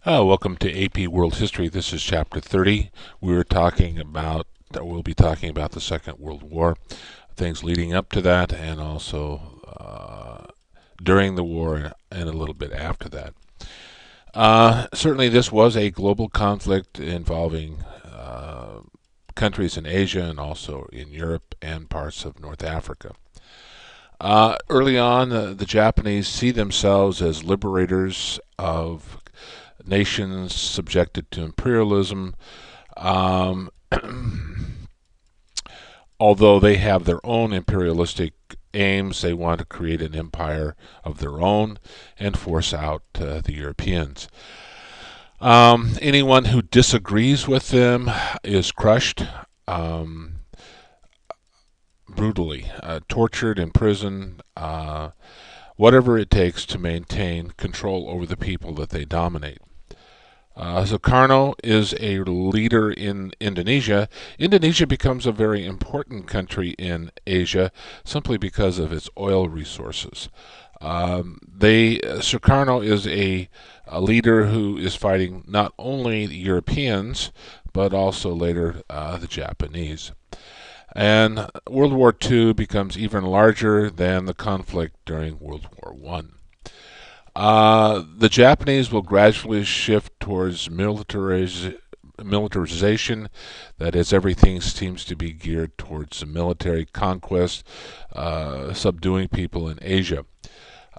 Welcome to AP World History. This is Chapter 30. We'll be talking about the Second World War, things leading up to that, and also during the war and a little bit after that. Certainly, this was a global conflict involving countries in Asia and also in Europe and parts of North Africa. Early on, the Japanese see themselves as liberators of nations subjected to imperialism. Um, Although they have their own imperialistic aims, they want to create an empire of their own and force out the Europeans. Anyone who disagrees with them is crushed brutally, tortured, imprisoned, whatever it takes to maintain control over the people that they dominate. Sukarno is a leader in Indonesia. Indonesia becomes a very important country in Asia simply because of its oil resources. Sukarno is a leader who is fighting not only the Europeans but also later the Japanese. And World War II becomes even larger than the conflict during World War One. The Japanese will gradually shift towards militarization. That is, everything seems to be geared towards the military conquest, subduing people in Asia.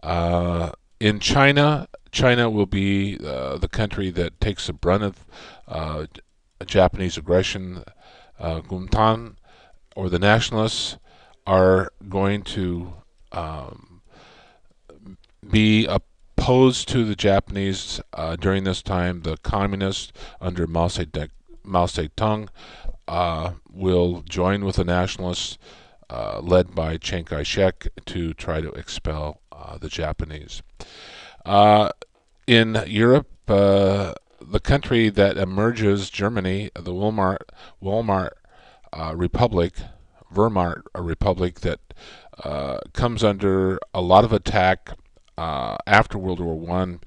In China, China will be the country that takes the brunt of Japanese aggression. Guomindang, or the nationalists, are going to be opposed to the Japanese during this time. The communists under Mao Zedong will join with the nationalists led by Chiang Kai-shek to try to expel the Japanese. In Europe, the country that emerges, Germany, the Weimar Republic, Weimar Republic, that comes under a lot of attack after World War One,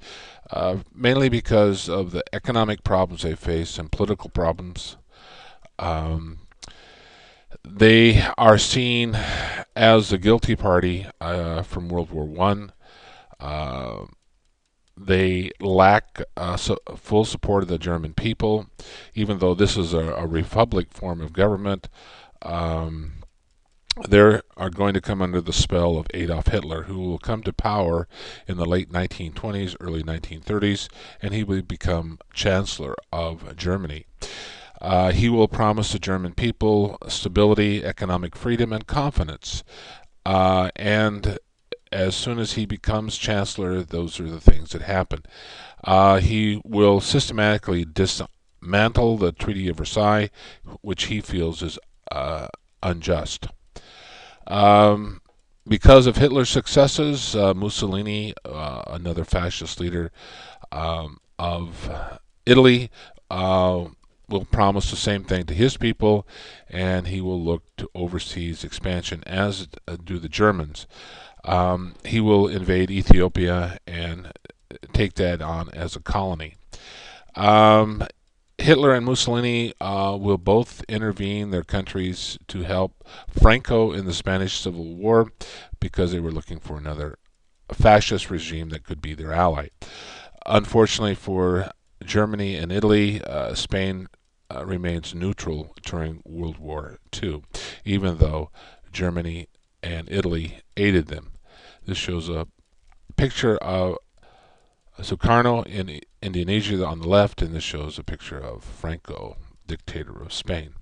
mainly because of the economic problems they face and political problems. They are seen as the guilty party from World War One. They lack full support of the German people, even though this is a republic form of government. They are going to come under the spell of Adolf Hitler, who will come to power in the late 1920s, early 1930s, and he will become Chancellor of Germany. He will promise the German people stability, economic freedom, and confidence. And as soon as he becomes Chancellor, those are the things that happen. He will systematically dismantle the Treaty of Versailles, which he feels is unjust. Because of Hitler's successes, Mussolini, another fascist leader of Italy, will promise the same thing to his people, and he will look to overseas expansion, as do the Germans. He will invade Ethiopia and take that on as a colony. Hitler and Mussolini will both intervene their countries to help Franco in the Spanish Civil War because they were looking for another fascist regime that could be their ally. Unfortunately for Germany and Italy, Spain remains neutral during World War II, even though Germany and Italy aided them. This shows a picture of Sukarno in Indonesia on the left, and this shows a picture of Franco, dictator of Spain.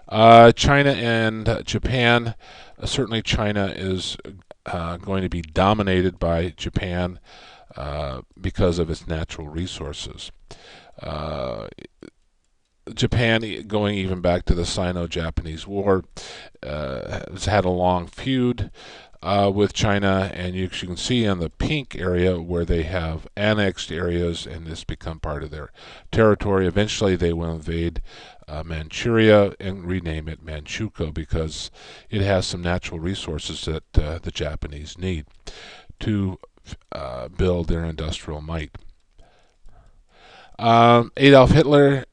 China and Japan. Certainly, China is going to be dominated by Japan because of its natural resources. Japan, going even back to the Sino-Japanese War, has had a long feud with China, and you can see in the pink area where they have annexed areas, and this become part of their territory. Eventually, they will invade Manchuria and rename it Manchukuo because it has some natural resources that the Japanese need to build their industrial might. Adolf Hitler,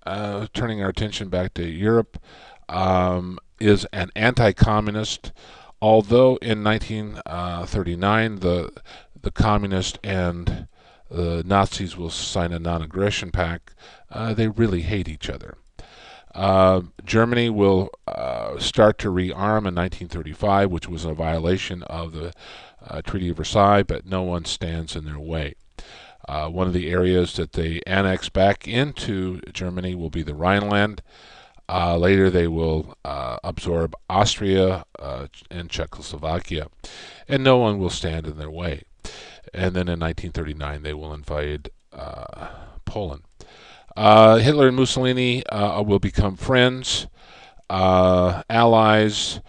turning our attention back to Europe, is an anti-communist. Although in 1939 the communists and the Nazis will sign a non-aggression pact, they really hate each other. Germany will start to rearm in 1935, which was a violation of the Treaty of Versailles, but no one stands in their way. One of the areas that they annex back into Germany will be the Rhineland. Later, they will absorb Austria and Czechoslovakia, and no one will stand in their way. And then in 1939, they will invade Poland. Hitler and Mussolini will become friends, allies,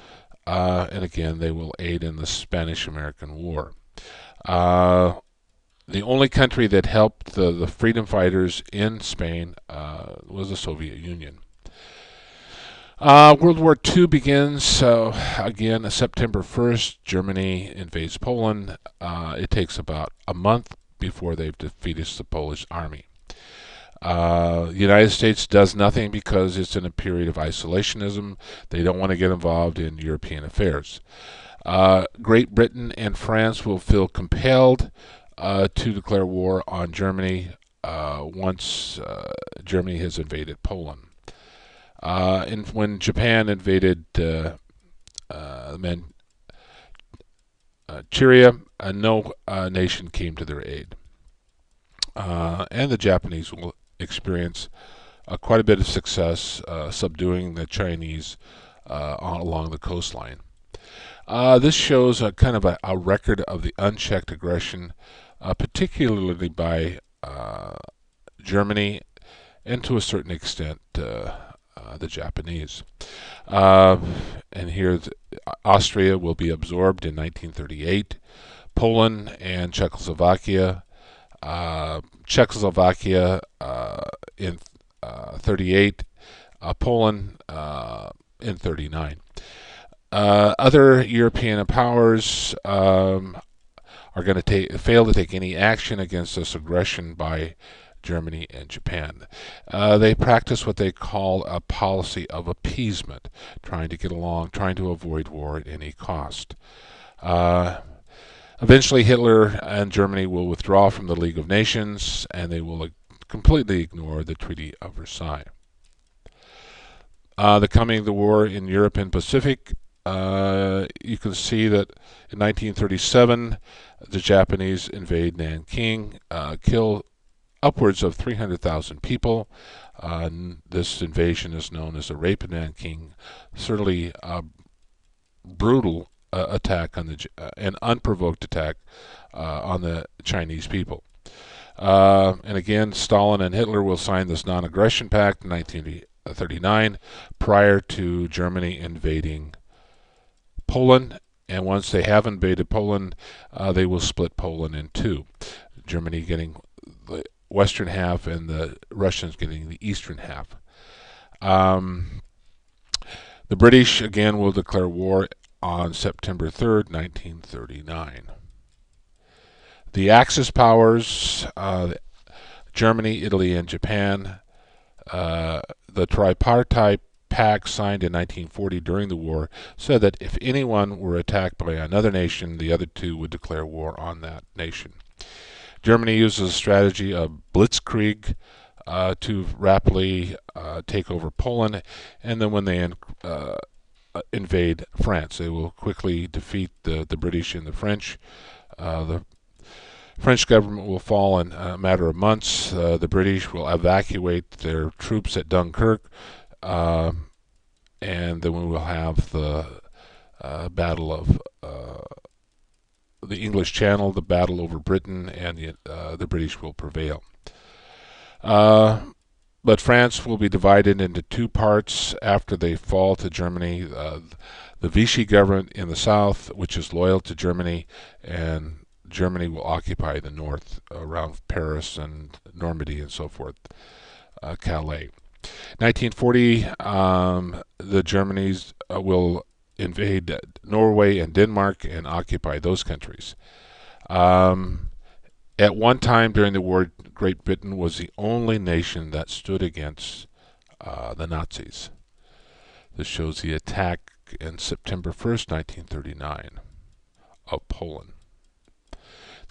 and again, they will aid in the Spanish-American War. The only country that helped the freedom fighters in Spain was the Soviet Union. World War II begins again September 1st. Germany invades Poland. It takes about a month before they've defeated the Polish army. The United States does nothing because it's in a period of isolationism. They don't want to get involved in European affairs. Great Britain and France will feel compelled to declare war on Germany once Germany has invaded Poland. And when Japan invaded Manchuria, no nation came to their aid. And the Japanese will experience quite a bit of success subduing the Chinese along the coastline. This shows a kind of a record of the unchecked aggression, particularly by Germany and to a certain extent the Japanese. And here Austria will be absorbed in 1938. Poland and Czechoslovakia in 38, Poland in 39. Other European powers are going to fail to take any action against this aggression by Germany and Japan. They practice what they call a policy of appeasement, trying to get along, trying to avoid war at any cost. Eventually, Hitler and Germany will withdraw from the League of Nations, and they will completely ignore the Treaty of Versailles. The coming of the war in Europe and Pacific, you can see that in 1937, the Japanese invade Nanking, kill upwards of 300,000 people. This invasion is known as the Rape of Nanking. Certainly a brutal attack on an unprovoked attack on the Chinese people. And again, Stalin and Hitler will sign this non-aggression pact in 1939 prior to Germany invading Poland. And once they have invaded Poland, they will split Poland in two. Germany getting the western half and the Russians getting the eastern half. The British again will declare war on September 3rd, 1939. The Axis powers, Germany, Italy, and Japan, the tripartite pact signed in 1940 during the war said that if anyone were attacked by another nation, the other two would declare war on that nation. Germany uses a strategy of blitzkrieg to rapidly take over Poland, and then when they invade France, they will quickly defeat the British and the French. The French government will fall in a matter of months. The British will evacuate their troops at Dunkirk, and then we will have the Battle of the English Channel, the battle over Britain, and the British will prevail. But France will be divided into two parts after they fall to Germany. The Vichy government in the south, which is loyal to Germany, and Germany will occupy the north around Paris and Normandy and so forth, Calais. 1940, the Germans will invade Norway and Denmark and occupy those countries. At one time during the war, Great Britain was the only nation that stood against the Nazis. This shows the attack in September 1st, 1939, of Poland.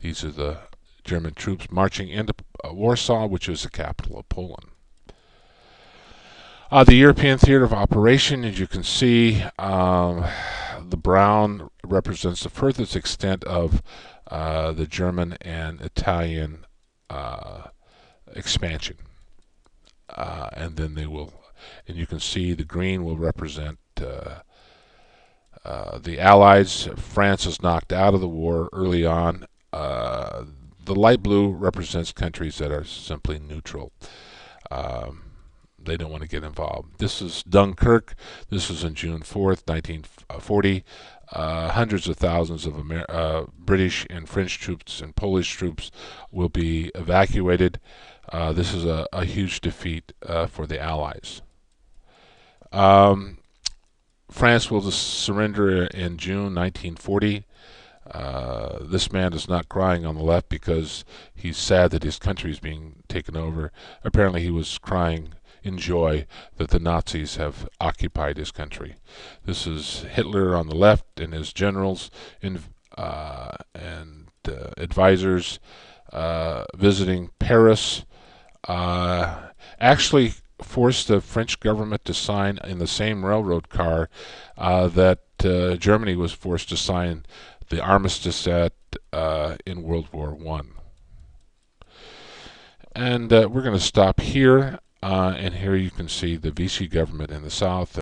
These are the German troops marching into Warsaw, which is the capital of Poland. The European theater of operation, as you can see, the brown represents the furthest extent of the German and Italian expansion. And then they will, and you can see the green will represent the Allies. France is knocked out of the war early on. The light blue represents countries that are simply neutral. They don't want to get involved. This is Dunkirk. This was on June 4th, 1940. Hundreds of thousands of British and French troops and Polish troops will be evacuated. This is a huge defeat for the Allies. France will surrender in June 1940. This man is not crying on the left because he's sad that his country is being taken over. Apparently he was crying in joy that the Nazis have occupied his country. This is Hitler on the left and his generals and advisors visiting Paris. Actually forced the French government to sign in the same railroad car that Germany was forced to sign the armistice at in World War I. And we're going to stop here. And here you can see the Vichy government in the south.